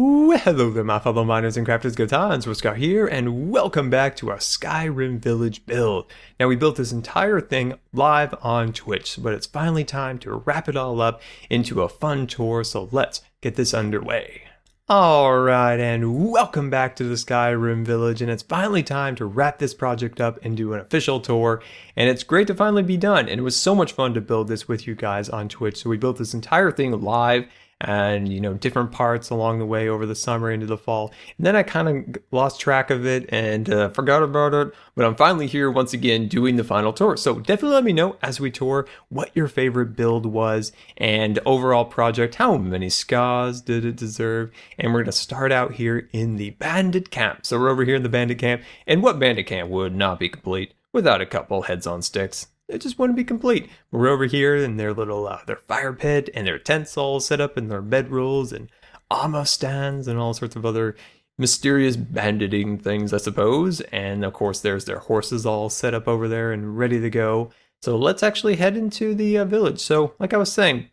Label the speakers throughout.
Speaker 1: Well, hello there, my fellow miners and crafters. GoodTimesWithScar here, and welcome back to our Skyrim village build. Now, we built this entire thing live on Twitch, but it's finally time to wrap it all up into a fun tour, so let's get this underway. Alright, and welcome back to the Skyrim village, and it's finally time to wrap this project up into an official tour, and it's great to finally be done, and it was so much fun to build this with you guys on Twitch. So we built this entire thing live, and different parts along the way over the summer into the fall, and then I kind of lost track of it and forgot about it, but I'm finally here once again doing the final tour. So definitely let me know as we tour what your favorite build was and overall project, how many scars did it deserve. And we're going to start out here in the bandit camp. So we're over here in the bandit camp, and what bandit camp would not be complete without a couple heads on sticks? It just wouldn't be complete. We're over here in their little their fire pit and their tents all set up, and their bedrolls and armor stands and all sorts of other mysterious banditing things, I suppose. And of course there's their horses all set up over there and ready to go. So let's actually head into the village. So like I was saying,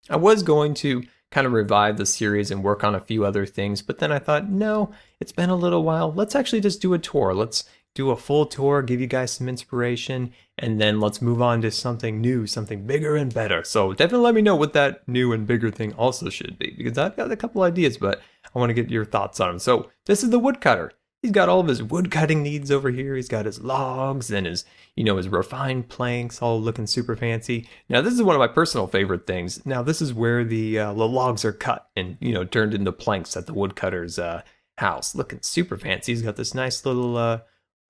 Speaker 1: I was going to kind of revive the series and work on a few other things, but then I thought, no, it's been a little while. Let's actually just do a tour. Let's do a full tour, give you guys some inspiration, and then let's move on to something new, something bigger and better. So definitely let me know what that new and bigger thing also should be, because I've got a couple ideas, but I want to get your thoughts on them. So this is the woodcutter. He's got all of his wood cutting needs over here. He's got his logs and his, his refined planks all looking super fancy. Now, this is one of my personal favorite things. Now, this is where the logs are cut and, turned into planks at the woodcutter's house. Looking super fancy. He's got this nice little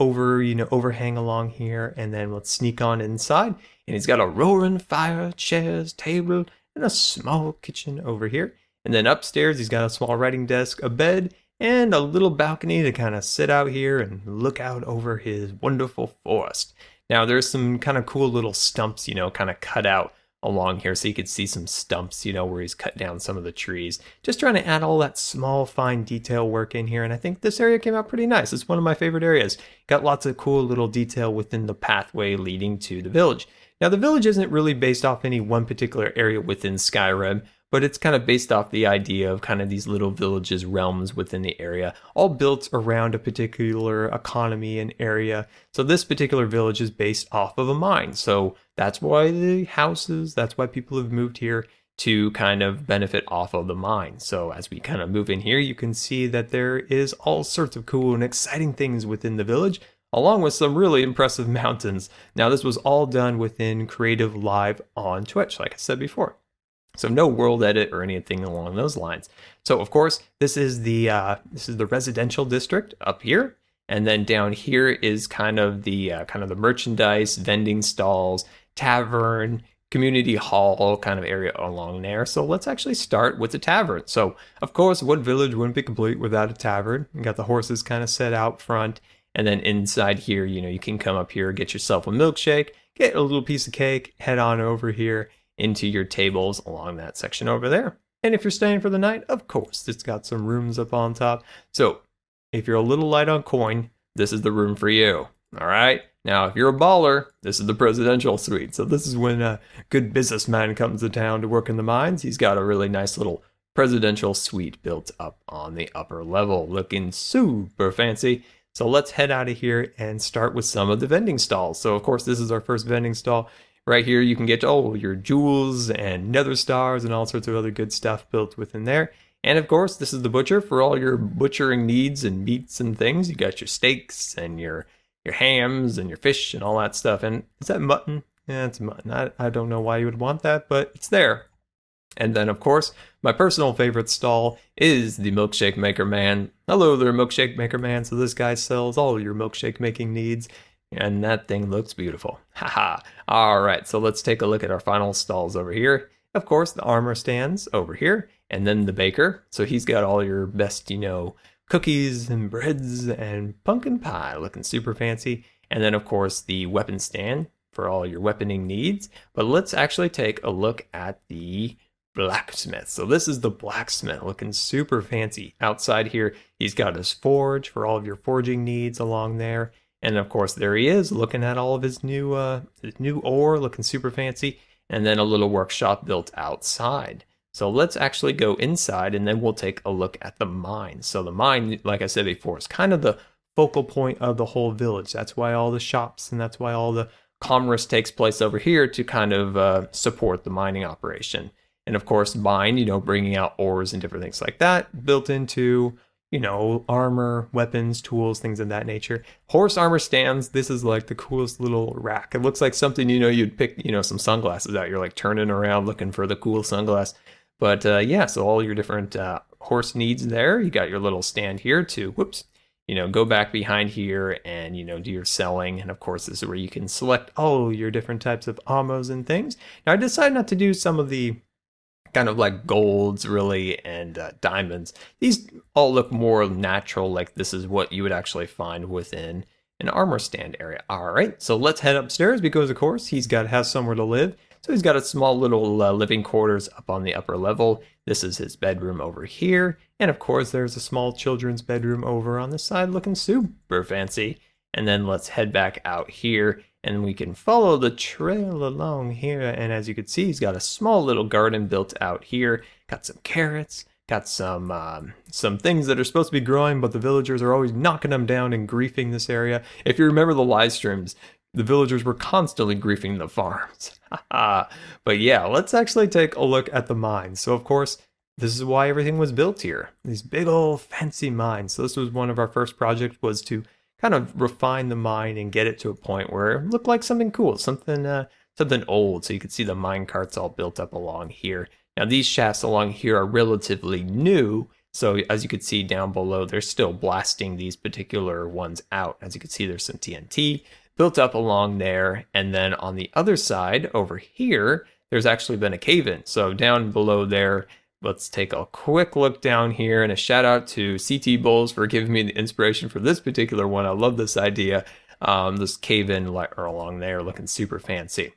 Speaker 1: overhang along here, and then let's sneak on inside, and he's got a roaring fire, chairs, table, and a small kitchen over here. And then upstairs he's got a small writing desk, a bed, and a little balcony to kind of sit out here and look out over his wonderful forest. Now there's some kind of cool little stumps, kind of cut out along here, so you could see some stumps, where he's cut down some of the trees. Just trying to add all that small, fine detail work in here, and I think this area came out pretty nice. It's one of my favorite areas. Got lots of cool little detail within the pathway leading to the village. Now, the village isn't really based off any one particular area within Skyrim, but it's kind of based off the idea of kind of these little villages, realms within the area, all built around a particular economy and area. So this particular village is based off of a mine. So that's why the houses, that's why people have moved here to kind of benefit off of the mine. So as we kind of move in here, you can see that there is all sorts of cool and exciting things within the village, along with some really impressive mountains. Now, this was all done within Creative Live on Twitch, like I said before. So no world edit or anything along those lines. So of course, this is the residential district up here, and then down here is kind of the merchandise, vending stalls, tavern, community hall kind of area along there. So let's actually start with the tavern. So of course, what village wouldn't be complete without a tavern? You got the horses kind of set out front, and then inside here, you can come up here, get yourself a milkshake, get a little piece of cake, head on over here into your tables along that section over there. And if you're staying for the night, of course, it's got some rooms up on top. So if you're a little light on coin, this is the room for you. All right. Now, if you're a baller, this is the presidential suite. So this is when a good businessman comes to town to work in the mines. He's got a really nice little presidential suite built up on the upper level, looking super fancy. So let's head out of here and start with some of the vending stalls. So of course, this is our first vending stall. Right here, you can get all your jewels and nether stars and all sorts of other good stuff built within there. And of course, this is the butcher for all your butchering needs and meats and things. You got your steaks and your hams and your fish and all that stuff. And is that mutton? Yeah, it's mutton. I don't know why you would want that, but it's there. And then, of course, my personal favorite stall is the Milkshake Maker Man. Hello there, Milkshake Maker Man. So this guy sells all your milkshake making needs. And that thing looks beautiful. Haha. All right, so let's take a look at our final stalls over here. Of course, the armor stands over here, and then the baker. So he's got all your best, cookies and breads and pumpkin pie, looking super fancy. And then, of course, the weapon stand for all your weaponing needs. But let's actually take a look at the blacksmith. So this is the blacksmith, looking super fancy. Outside here, he's got his forge for all of your forging needs along there. And of course, there he is, looking at all of his new ore, looking super fancy. And then a little workshop built outside. So let's actually go inside and then we'll take a look at the mine. So the mine, like I said before, is kind of the focal point of the whole village. That's why all the shops and that's why all the commerce takes place over here to kind of support the mining operation. And of course, mine, bringing out ores and different things like that, built into, armor, weapons, tools, things of that nature. Horse armor stands. This is like the coolest little rack. It looks like something, you'd pick, some sunglasses out. You're like turning around looking for the cool sunglass. But yeah, so all your different horse needs there. You got your little stand here to, go back behind here and, do your selling. And of course, this is where you can select all your different types of ammos and things. Now, I decided not to do some of the kind of like golds really and diamonds. These all look more natural, like this is what you would actually find within an armor stand area. All right, so let's head upstairs because of course he's got to have somewhere to live. So he's got a small little living quarters up on the upper level. This is his bedroom over here. And of course there's a small children's bedroom over on the side looking super fancy. And then let's head back out here and we can follow the trail along here. And as you can see, he's got a small little garden built out here. Got some carrots, got some things that are supposed to be growing, but the villagers are always knocking them down and griefing this area. If you remember the live streams, the villagers were constantly griefing the farms. But yeah, let's actually take a look at the mines. So of course, this is why everything was built here. These big old fancy mines. So this was one of our first projects, was to kind of refine the mine and get it to a point where it looked like something cool, something old. So you could see the mine carts all built up along here. Now these shafts along here are relatively new. So as you can see down below, they're still blasting these particular ones out. As you can see, there's some TNT built up along there. And then on the other side over here, there's actually been a cave-in. So down below there, let's take a quick look down here, and a shout out to CT Bowls for giving me the inspiration for this particular one. I love this idea. This cave-in along there looking super fancy.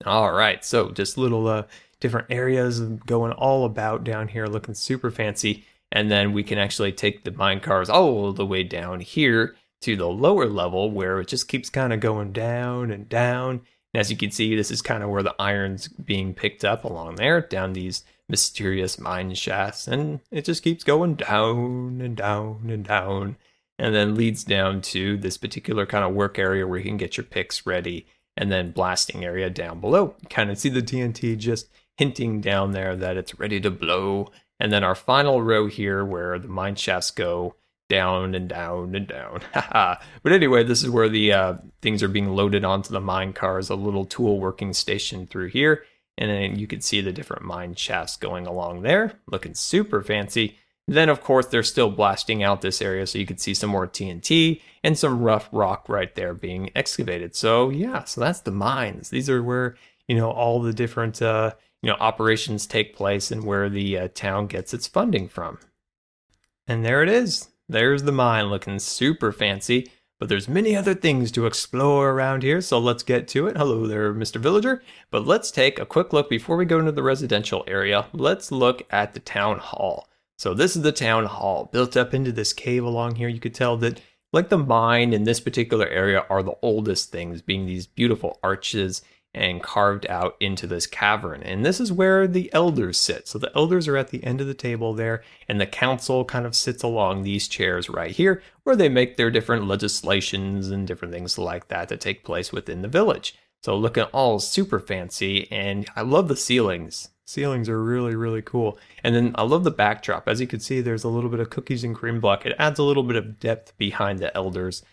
Speaker 1: All right, so just little different areas going all about down here looking super fancy. And then we can actually take the mine cars all the way down here to the lower level where it just keeps kind of going down and down. And as you can see, this is kind of where the iron's being picked up along there, down these mysterious mine shafts, and it just keeps going down and down and down, and then leads down to this particular kind of work area where you can get your picks ready, and then blasting area down below. You kind of see the TNT just hinting down there that it's ready to blow. And then our final row here where the mine shafts go down and down and down. But anyway, this is where the things are being loaded onto the mine cars, a little tool working station through here. And then you can see the different mine shafts going along there, looking super fancy. Then, of course, they're still blasting out this area, so you can see some more TNT and some rough rock right there being excavated. So, yeah, so that's the mines. These are where, all the different, operations take place and where the town gets its funding from. And there it is. There's the mine looking super fancy. But there's many other things to explore around here, so let's get to it. Hello there, Mr. Villager. But let's take a quick look before we go into the residential area. Let's look at the town hall. So this is the town hall, built up into this cave along here. You could tell that, like the mine in this particular area, are the oldest things, being these beautiful arches and carved out into this cavern. And this is where the elders sit. So the elders are at the end of the table there, and the council kind of sits along these chairs right here, where they make their different legislations and different things like that take place within the village. So looking all super fancy, and I love the ceilings. Ceilings are really, really cool. And then I love the backdrop. As you can see, there's a little bit of cookies and cream block. It adds a little bit of depth behind the elders'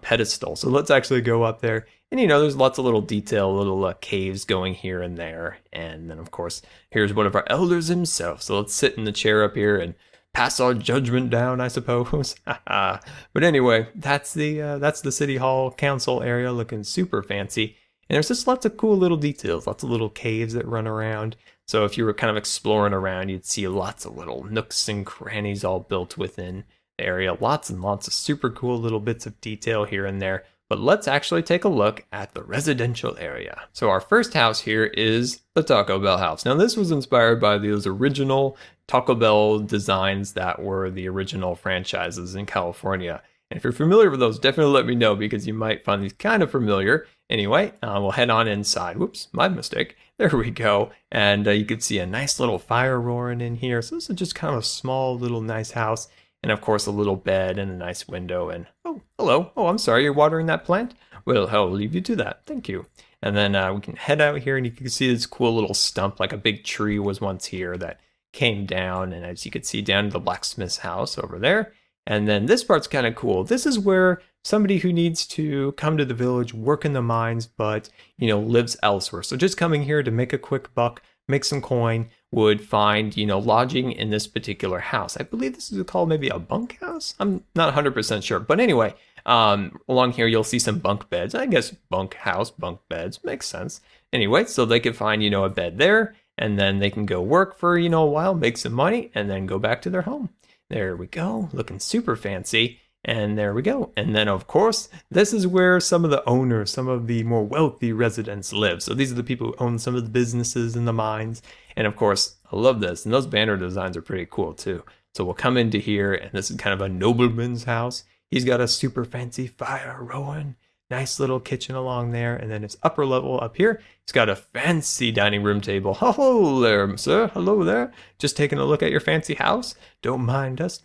Speaker 1: pedestal. So let's actually go up there. And, there's lots of little detail, little caves going here and there. And then, of course, here's one of our elders himself. So let's sit in the chair up here and pass our judgment down, I suppose. But anyway, that's the City Hall Council area looking super fancy. And there's just lots of cool little details, lots of little caves that run around. So if you were kind of exploring around, you'd see lots of little nooks and crannies all built within the area. Lots and lots of super cool little bits of detail here and there. But let's actually take a look at the residential area. So our first house here is the Taco Bell house. Now this was inspired by those original Taco Bell designs that were the original franchises in California. And if you're familiar with those, definitely let me know because you might find these kind of familiar. Anyway, we'll head on inside. Whoops, my mistake. There we go. And you can see a nice little fire roaring in here. So this is just kind of a small little nice house. And of course, a little bed and a nice window. And oh, hello. Oh, I'm sorry. You're watering that plant? Well, I'll leave you to that. Thank you. And then we can head out here and you can see this cool little stump, like a big tree was once here that came down. And as you can see down to the blacksmith's house over there. And then this part's kind of cool. This is where somebody who needs to come to the village, work in the mines, but, lives elsewhere. So just coming here to make a quick buck, make some coin, would find, lodging in this particular house. I believe this is called maybe a bunkhouse. I'm not 100% sure. But anyway, along here, you'll see some bunk beds. I guess bunkhouse, bunk beds makes sense. Anyway, so they can find, a bed there, and then they can go work for, a while, make some money, and then go back to their home. There we go, looking super fancy. And there we go. And then, of course, this is where some of the owners, some of the more wealthy residents live. So these are the people who own some of the businesses and the mines. And of course, I love this. And those banner designs are pretty cool too. So we'll come into here, and this is kind of a nobleman's house. He's got a super fancy fire roaring. Nice little kitchen along there. And then his upper level up here, he's got a fancy dining room table. Hello there, sir. Hello there. Just taking a look at your fancy house. Don't mind us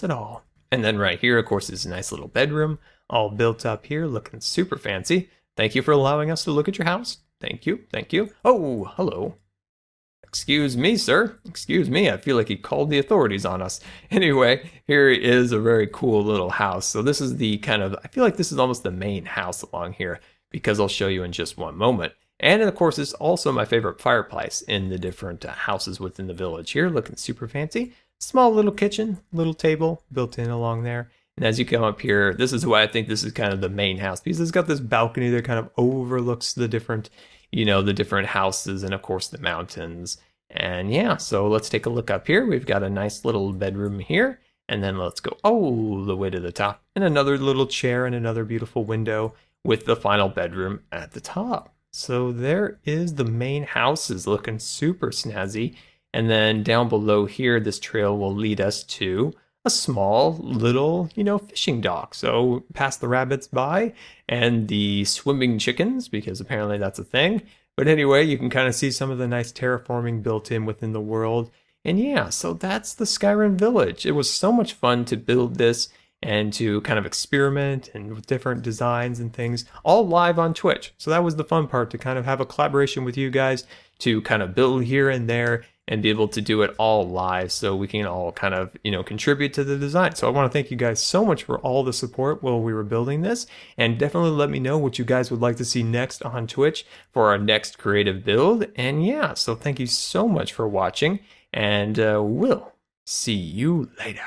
Speaker 1: at all. And then right here, of course, is a nice little bedroom, all built up here, looking super fancy. Thank you for allowing us to look at your house. Thank you, thank you. Oh, hello. Excuse me, sir. Excuse me. I feel like he called the authorities on us. Anyway, here is a very cool little house. So this is the I feel like this is almost the main house along here, because I'll show you in just one moment. And of course, it's also my favorite fireplace in the different houses within the village here, looking super fancy. Small little kitchen, little table built in along there. And as you come up here, this is why I think this is kind of the main house, because it's got this balcony that kind of overlooks the different, the different houses and of course the mountains. And yeah, so let's take a look up here. We've got a nice little bedroom here. And then let's go all the way to the top. And another little chair and another beautiful window with the final bedroom at the top. So there is the main house, is looking super snazzy. And then down below here, this trail will lead us to a small little, fishing dock. So past the rabbits by and the swimming chickens, because apparently that's a thing. But anyway, you can kind of see some of the nice terraforming built in within the world. And yeah, so that's the Skyrim village. It was so much fun to build this and to kind of experiment and with different designs and things, all live on Twitch. So that was the fun part, to kind of have a collaboration with you guys to kind of build here and there and be able to do it all live, so we can all kind of, contribute to the design. So I want to thank you guys so much for all the support while we were building this, and definitely let me know what you guys would like to see next on Twitch for our next creative build. And yeah, so thank you so much for watching, and we'll see you later.